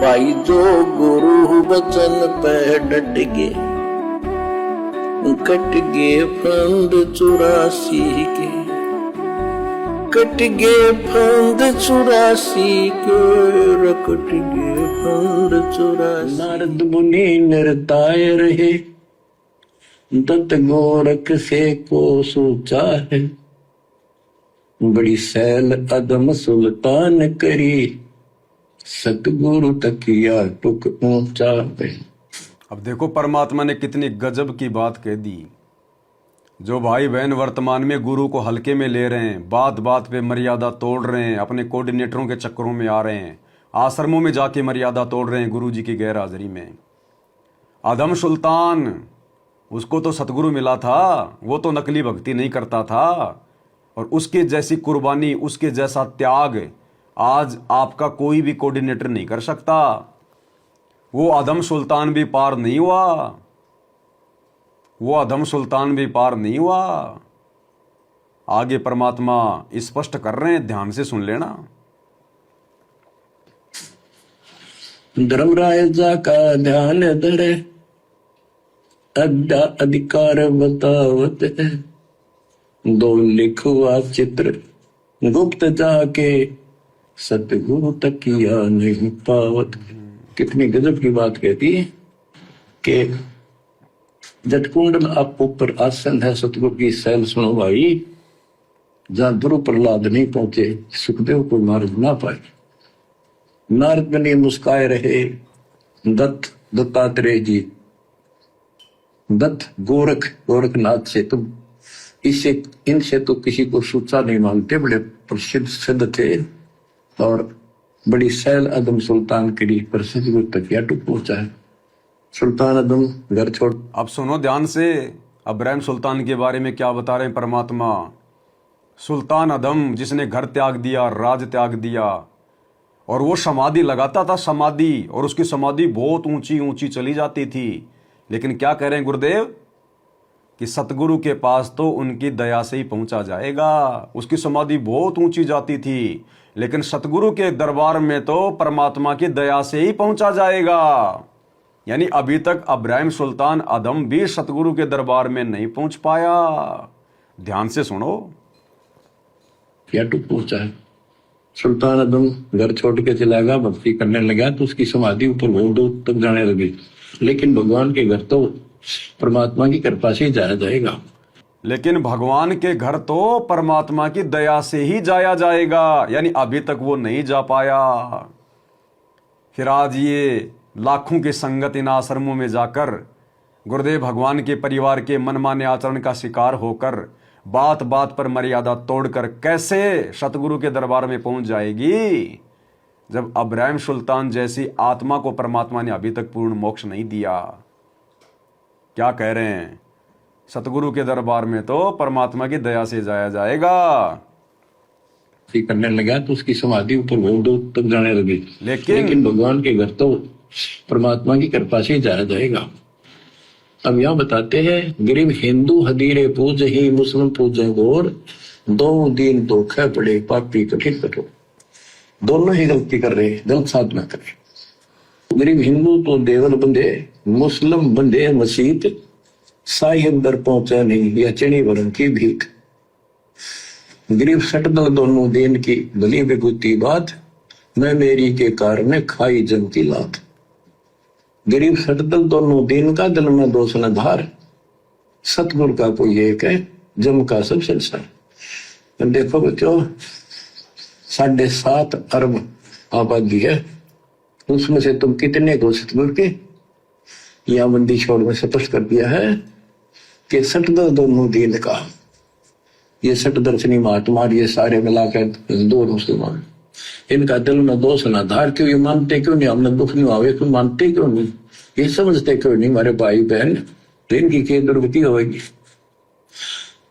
भाई जो गुरु वचन पे डट गए, कट गए फंद 84 के, कट गए फंद 84 के, कट गए फंद 84। नारद मुनि निरताय रहे, दत्त गोरख से को सोचा है, बड़ी सैल अदम सुल्तान करी, सतगुरु तकिया टुक ऊंचा पे। अब देखो परमात्मा ने कितनी गजब की बात कह दी। जो भाई बहन वर्तमान में गुरु को हल्के में ले रहे हैं, बात बात पे मर्यादा तोड़ रहे हैं, अपने कोऑर्डिनेटरों के चक्करों में आ रहे हैं, आश्रमों में जाके मर्यादा तोड़ रहे हैं गुरु जी की गैर हाजिरी में। आदम सुल्तान, उसको तो सतगुरु मिला था, वो तो नकली भक्ति नहीं करता था, और उसके जैसी कुर्बानी, उसके जैसा त्याग आज आपका कोई भी कोऑर्डिनेटर नहीं कर सकता। वो आदम सुल्तान भी पार नहीं हुआ, वो आदम सुल्तान भी पार नहीं हुआ। आगे परमात्मा स्पष्ट कर रहे हैं, ध्यान से सुन लेना। धर्मराजा का ध्यान धरे, अधिकार बतावत है, दो लिखवा चित्र गुप्त जाके, सतगुरु तकिया नहीं पावत। कितनी गजब की बात कहती है कि जटकुंडल आप ऊपर आसन है, सतगुरु की सैल सुनो भाई, जहां ध्रुव प्रहलाद नहीं पहुंचे, सुखदेव को नारद ना पाए। नारद ने मुस्काए रहे, दत्तात्रेय जी, दत्त गोरखनाथ से तुम इससे इनसे तो किसी को सूचा नहीं मांगते, बड़े प्रसिद्ध सिद्ध थे, और बड़ी सैल अदम सुल्तान के लिए प्रसिद्ध तक टुक पहुंचा है। सुल्तान अदम घर छोड़। अब सुनो ध्यान से, अब्राहिम सुल्तान के बारे में क्या बता रहे हैं परमात्मा। सुल्तान अदम जिसने घर त्याग दिया, राज त्याग दिया, और वो समाधि लगाता था, समाधि, और उसकी समाधि बहुत ऊंची ऊंची चली जाती थी। लेकिन क्या कह रहे हैं गुरुदेव कि सतगुरु के पास तो उनकी दया से ही पहुंचा जाएगा। उसकी समाधि बहुत ऊंची जाती थी, लेकिन सतगुरु के दरबार में तो परमात्मा की दया से ही पहुंचा जाएगा। यानी अभी तक अब्राहिम सुल्तान अदम भी सतगुरु के दरबार में नहीं पहुंच पाया। ध्यान से सुनो, क्या टुक पहुंचा है। सुल्तान अदम घर छोड़ के चला गया, भक्ति करने लगा, तो उसकी समाधि ऊपर बहुत दूर तक जाने लगी। लेकिन भगवान के घर तो परमात्मा की कृपा से ही जाया जाएगा। लेकिन भगवान के घर तो परमात्मा की दया से ही जाया जाएगा, यानी अभी तक वो नहीं जा पाया। फिर आज ये लाखों की संगत इन आश्रमों में जाकर गुरुदेव भगवान के परिवार के मनमाने आचरण का शिकार होकर, बात बात पर मर्यादा तोड़कर कैसे सतगुरु के दरबार में पहुंच जाएगी, जब अब्राहिम सुल्तान जैसी आत्मा को परमात्मा ने अभी तक पूर्ण मोक्ष नहीं दिया। क्या कह रहे हैं, सतगुरु के दरबार में तो परमात्मा की दया से जाया जाएगा। करने लगा तो उसकी समाधि ऊपर बहुत दूर तक जाने लगी। लेकिन भगवान के घर तो परमात्मा की कृपा से ही जाया जाएगा। अब यहाँ बताते हैं, गरीब हिंदू हदीरे पूज ही, मुस्लिम पूजे गौर, दो दिन धोखे पड़े पापी कठिन कठोर। दोनों ही गलती कर रहे, गलत साधना कर रहे। गरीब हिंदू तो देवल बंधे, मुस्लिम बंधे मसीत, साई अंदर पहुंचा नहीं, या चणी वरण की भीख। गरीब सट दो दोनों दिन की भली विभूति बात, मैं मेरी के कारण खाई जम की लात। गरीब सट दल दोनों दिन का, दिल में दोष न धार, सतगुरु का कोई एक है, जम का सब संसार। देखो बच्चों, 7.5 अरब आबादी है, उसमें से तुम कितने को सतगुरु के या बंदी छोड़ में स्पष्ट कर दिया है कि सट दल दोनों दिन का, ये सट दर्शनी महात्मा, ये सारे मिलाकर हिंदू मुसलमान, इनका दिल में दोष ना धार। क्यों ये मानते क्यों नहीं, हमने दुख नहीं आवे, क्यों मानते क्यों नहीं, ये समझते क्यों नहीं हमारे भाई बहन, तो इनकी क्या दुर्गति होगी।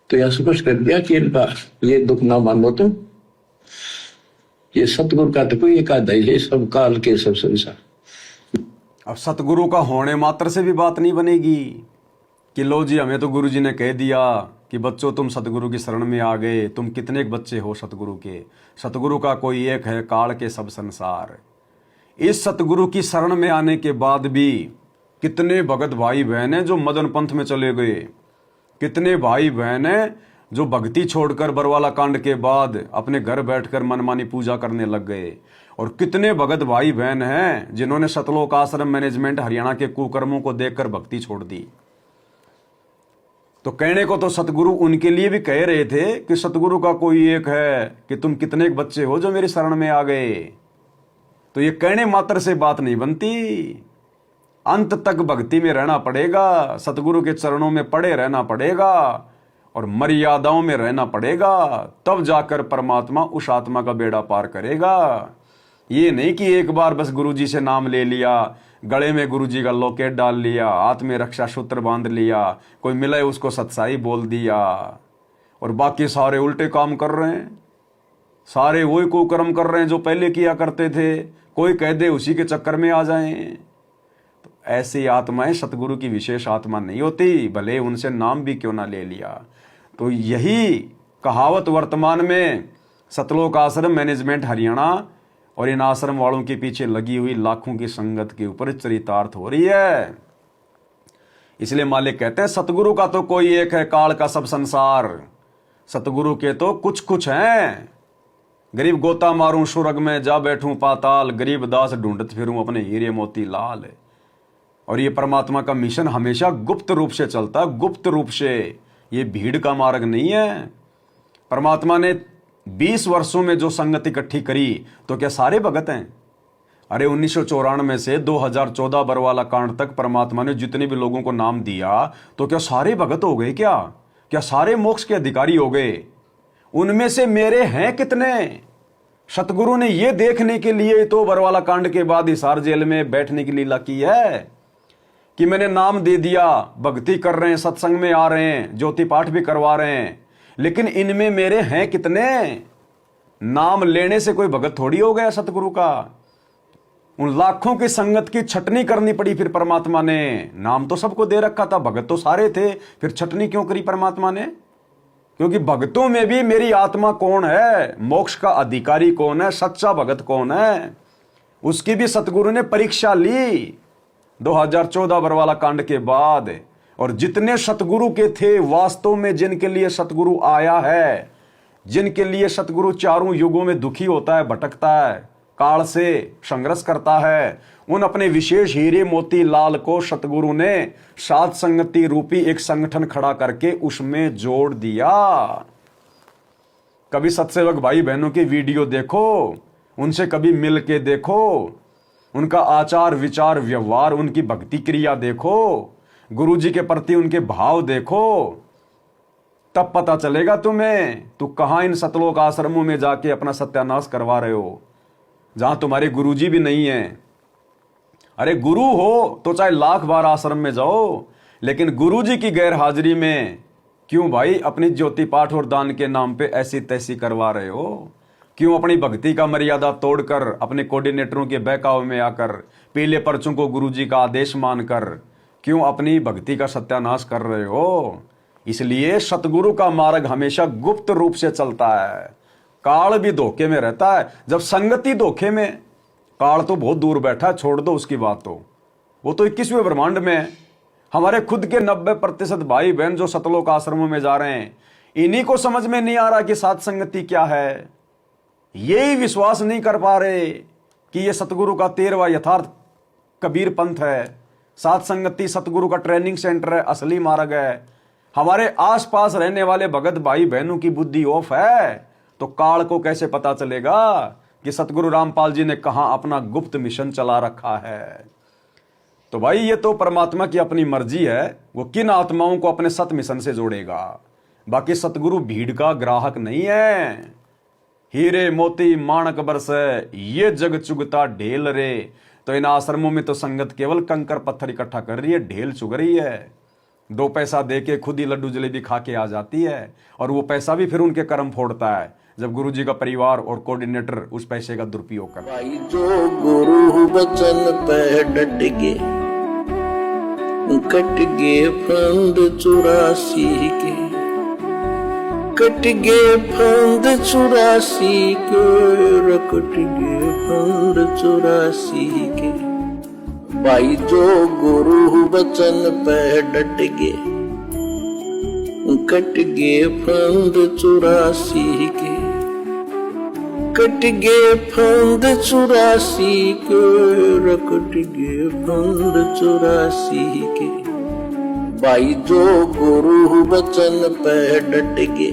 तो यह स्पष्ट कर दिया कि इनका ये दुख ना मानो तुम, ये सतगुरु का तो कोई एक आधा ही है, सब काल के सब संसार। अब सतगुरु का होने मात्र से भी बात नहीं बनेगी कि लो जी हमें तो गुरु जी ने कह दिया कि बच्चों तुम सतगुरु की शरण में आ गए, तुम कितने बच्चे हो सतगुरु के, सतगुरु का कोई एक है, काल के सब संसार। इस सतगुरु की शरण में आने के बाद भी कितने भगत भाई बहन हैं जो मदन पंथ में चले गए, कितने भाई बहन हैं जो भक्ति छोड़कर बरवाला कांड के बाद अपने घर बैठकर मनमानी पूजा करने लग गए, और कितने भगत भाई बहन हैं जिन्होंने सतलोक आश्रम मैनेजमेंट हरियाणा के कुकर्मों को देखकर भक्ति छोड़ दी। तो कहने को तो सतगुरु उनके लिए भी कह रहे थे कि सतगुरु का कोई एक है कि तुम कितने बच्चे हो जो मेरी शरण में आ गए। तो ये कहने मात्र से बात नहीं बनती, अंत तक भक्ति में रहना पड़ेगा, सतगुरु के चरणों में पड़े रहना पड़ेगा और मर्यादाओं में रहना पड़ेगा, तब जाकर परमात्मा उस आत्मा का बेड़ा पार करेगा। ये नहीं कि एक बार बस गुरुजी से नाम ले लिया, गले में गुरुजी का लॉकेट डाल लिया, हाथ में रक्षा सूत्र बांध लिया, कोई मिले उसको सत्साई बोल दिया और बाकी सारे उल्टे काम कर रहे हैं, सारे वही कुकर्म कर रहे हैं जो पहले किया करते थे, कोई कह दे उसी के चक्कर में आ जाएं। तो ऐसी आत्माएं सतगुरु की विशेष आत्मा नहीं होती, भले उनसे नाम भी क्यों ना ले लिया। तो यही कहावत वर्तमान में सतलोक आश्रम मैनेजमेंट हरियाणा और इन आश्रम वालों के पीछे लगी हुई लाखों की संगत के ऊपर चरितार्थ हो रही है। इसलिए मालिक कहते हैं सतगुरु का तो कोई एक है, काल का सब संसार। सतगुरु के तो कुछ कुछ हैं। गरीब गोता मारूं सुरग में, जा बैठूं पाताल, गरीब दास ढूंढत फिरूं अपने हीरे मोती लाल। और ये परमात्मा का मिशन हमेशा गुप्त रूप से चलता है, गुप्त रूप से। ये भीड़ का मार्ग नहीं है। परमात्मा ने 20 वर्षों में जो संगत इकट्ठी करी तो क्या सारे भगत हैं? अरे 1994 से 2014 बरवाला कांड तक परमात्मा ने जितने भी लोगों को नाम दिया तो क्या सारे भगत हो गए? क्या सारे मोक्ष के अधिकारी हो गए? उनमें से मेरे हैं कितने? सतगुरु ने यह देखने के लिए तो बरवाला कांड के बाद हिसार जेल में बैठने की लीला की है कि मैंने नाम दे दिया, भक्ति कर रहे हैं, सत्संग में आ रहे हैं, ज्योति पाठ भी करवा रहे हैं, लेकिन इनमें मेरे हैं कितने? नाम लेने से कोई भगत थोड़ी हो गया सतगुरु का। उन लाखों की संगत की छटनी करनी पड़ी फिर परमात्मा ने। नाम तो सबको दे रखा था, भगत तो सारे थे, फिर छटनी क्यों करी परमात्मा ने? क्योंकि भगतों में भी मेरी आत्मा कौन है, मोक्ष का अधिकारी कौन है, सच्चा भगत कौन है, उसकी भी सतगुरु ने परीक्षा ली 2014 बरवाला कांड के बाद। और जितने सतगुरु के थे वास्तव में, जिनके लिए सतगुरु आया है, जिनके लिए सतगुरु चारों युगों में दुखी होता है, भटकता है, काल से संघर्ष करता है, उन अपने विशेष हीरे मोती लाल को सतगुरु ने सात संगति रूपी एक संगठन खड़ा करके उसमें जोड़ दिया। कभी सत्सेवक भाई बहनों की वीडियो देखो, उनसे कभी मिल के देखो, उनका आचार विचार व्यवहार, उनकी भक्ति क्रिया देखो, गुरु जी के प्रति उनके भाव देखो, तब पता चलेगा तुम्हें तू कहां इन सतलोक आश्रमों में जाके अपना सत्यानाश करवा रहे हो, जहां तुम्हारे गुरु जी भी नहीं है। अरे गुरु हो तो चाहे लाख बार आश्रम में जाओ, लेकिन गुरु जी की गैर हाजिरी में क्यों भाई अपनी ज्योति पाठ और दान के नाम पे ऐसी तैसी करवा रहे हो? क्यों अपनी भक्ति का मर्यादा तोड़कर अपने कोऑर्डिनेटरों के बहकावे में आकर पीले पर्चों को गुरुजी का आदेश मानकर क्यों अपनी भक्ति का सत्यानाश कर रहे हो? इसलिए सतगुरु का मार्ग हमेशा गुप्त रूप से चलता है। काल भी धोखे में रहता है। जब संगति धोखे में, काल तो बहुत दूर बैठा, छोड़ दो उसकी बात, तो वो तो 21वें ब्रह्मांड में है। हमारे खुद के 90% भाई बहन जो सतलोक आश्रमों में जा रहे हैं, इन्हीं को समझ में नहीं आ रहा कि सात संगति क्या है। यही विश्वास नहीं कर पा रहे कि ये सतगुरु का 13वां यथार्थ कबीर पंथ है, सात संगति सतगुरु का ट्रेनिंग सेंटर है, असली मार्ग है। हमारे आसपास रहने वाले भगत भाई बहनों की बुद्धि ऑफ है, तो काल को कैसे पता चलेगा कि सतगुरु रामपाल जी ने कहां अपना गुप्त मिशन चला रखा है? तो भाई ये तो परमात्मा की अपनी मर्जी है, वो किन आत्माओं को अपने सत मिशन से जोड़ेगा। बाकी सतगुरु भीड़ का ग्राहक नहीं है। हीरे मोती माणक बरसे ये जग चुगता ढेल रे। तो इन आश्रमों में तो संगत केवल कंकर पत्थर इकट्ठा कर रही है, ढेल चुग रही है। 2 पैसा देके खुद ही लड्डू जलेबी खा के आ जाती है, और वो पैसा भी फिर उनके कर्म फोड़ता है जब गुरुजी का परिवार और कोऑर्डिनेटर उस पैसे का दुरुपयोग कर। भाई जो गुरु वचन पे डट गे, कट गे फंद 84 के, कट गए फंद 84 के, कट गए फंद 84 के। भाई जो गुरु बचन पे डट गए, कट गए फंद 84 के, कट गए फंद 84 के, कट गए फंद 84 के। भाई जो गुरु बचन पे डट गए,